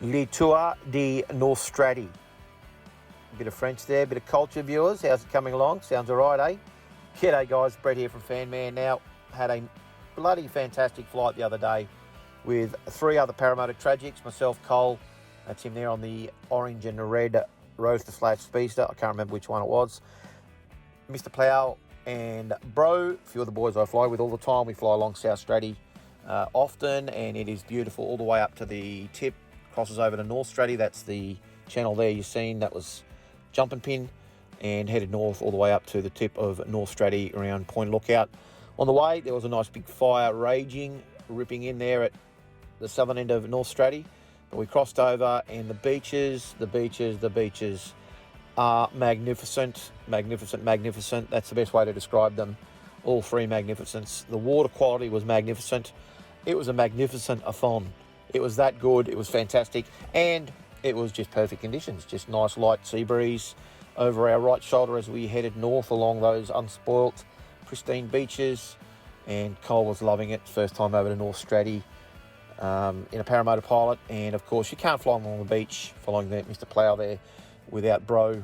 Le Tour de Norstrati. A bit of French there, a bit of culture, viewers. How's it coming along? Sounds all right, eh? G'day, guys. Brett here from Fanman. Now, had a bloody fantastic flight the other day with 3 other Paramotor Tragics, myself, Cole, that's him there on the orange and the red Roadster / Speedster. I can't remember which one it was. Mr. Plough and Bro, a few of the boys I fly with all the time. We fly along South Strati often, and it is beautiful all the way up to the tip. Crosses over to North Strati. That's the channel there you've seen. That was Jumping Pin, and headed north all the way up to the tip of North Strati around Point Lookout. On the way, there was a nice big fire raging, ripping in there at the southern end of North Strati. But we crossed over, and the beaches are magnificent, magnificent, magnificent. That's the best way to describe them. All 3 magnificents. The water quality was magnificent. It was a magnificent-a-thon. It was that good. It was fantastic. And it was just perfect conditions. Just nice light sea breeze over our right shoulder as we headed north along those unspoilt, pristine beaches. And Cole was loving it. First time over to North Strati in a Paramotor Pilot. And, of course, you can't fly along the beach following Mr. Plough there without Bro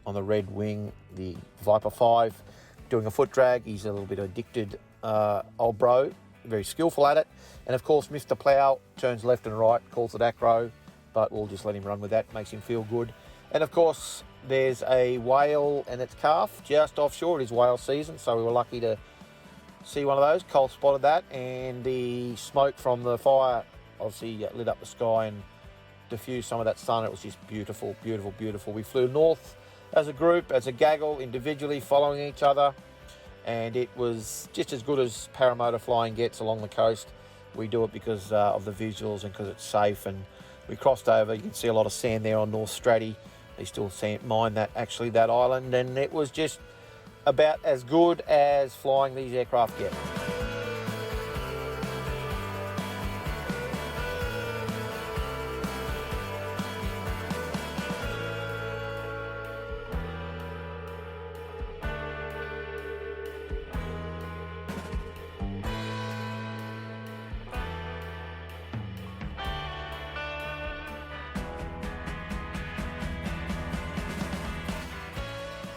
on the red wing, the Viper 5, doing a foot drag. He's a little bit addicted, old Bro. Very skillful at it. And of course, Mr. Plough turns left and right, calls it acro, but we'll just let him run with that. Makes him feel good. And of course, there's a whale and its calf just offshore. It is whale season, so we were lucky to see one of those. Cole spotted that, and the smoke from the fire obviously lit up the sky and diffused some of that sun. It was just beautiful, beautiful, beautiful. We flew north as a group, as a gaggle, individually, following each other. And it was just as good as paramotor flying gets along the coast. We do it because of the visuals and because it's safe. And we crossed over. You can see a lot of sand there on North Strati. They still mine that island. And it was just about as good as flying these aircraft get.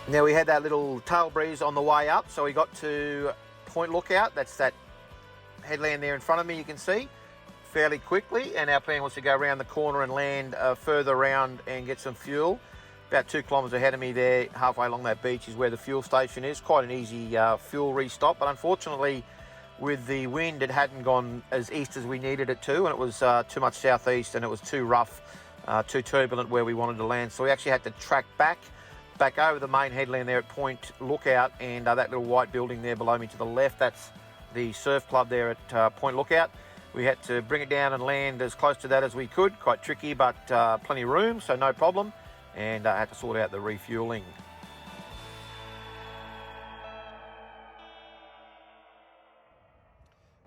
Now we had that little tail breeze on the way up, so we got to Point Lookout. That's that headland there in front of me, you can see, fairly quickly. And our plan was to go around the corner and land further around and get some fuel. About 2 kilometres ahead of me there, halfway along that beach, is where the fuel station is. Quite an easy fuel restop, but unfortunately with the wind, it hadn't gone as east as we needed it to, and it was too much southeast, and it was too rough, too turbulent where we wanted to land. So we actually had to track back over the main headland there at Point Lookout, and that little white building there below me to the left, that's the surf club there at Point Lookout. We had to bring it down and land as close to that as we could. Quite tricky, but plenty of room, so no problem. And I had to sort out the refueling.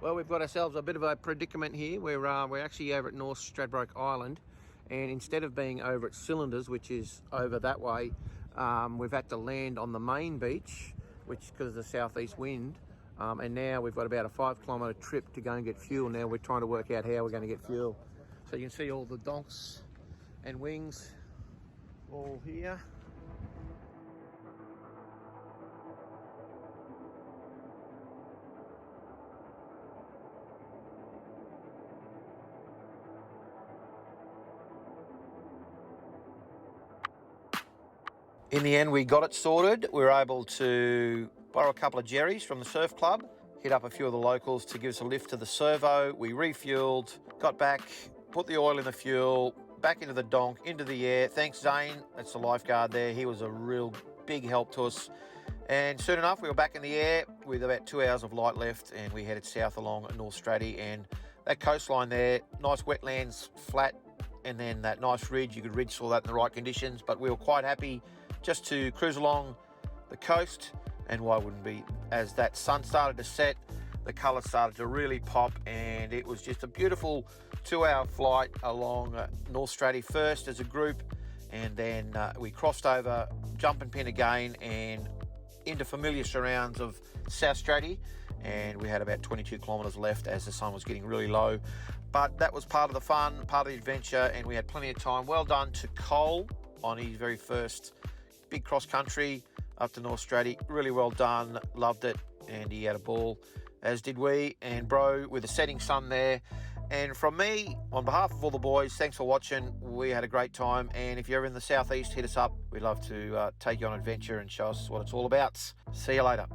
Well, we've got ourselves a bit of a predicament here. We're actually over at North Stradbroke Island, and instead of being over at Cylinders, which is over that way, we've had to land on the main beach, which because of the southeast wind, and now we've got about a 5 kilometre trip to go and get fuel. Now we're trying to work out how we're going to get fuel. So you can see all the donks and wings all here. In the end, we got it sorted. We were able to borrow a couple of jerrys from the surf club, hit up a few of the locals to give us a lift to the servo. We refueled, got back, put the oil in the fuel, back into the donk, into the air. Thanks, Zane. That's the lifeguard there. He was a real big help to us. And soon enough, we were back in the air with about 2 hours of light left, and we headed south along North Strati. And that coastline there, nice wetlands, flat, and then that nice ridge. You could ridge all that in the right conditions, but we were quite happy just to cruise along the coast. And why wouldn't be? As that sun started to set, the colours started to really pop, and it was just a beautiful 2-hour flight along North Strati first as a group, and then we crossed over Jumping Pin again and into familiar surrounds of South Strati, and we had about 22 kilometres left as the sun was getting really low. But that was part of the fun, part of the adventure, and we had plenty of time. Well done to Cole on his very first big cross country up to North Straddy. Really well done, loved it, and he had a ball, as did we. And bro, with the setting sun there. And from me, on behalf of all the boys, thanks for watching. We had a great time, and if you're ever in the southeast, hit us up. We'd love to take you on an adventure and show us what it's all about. See you later.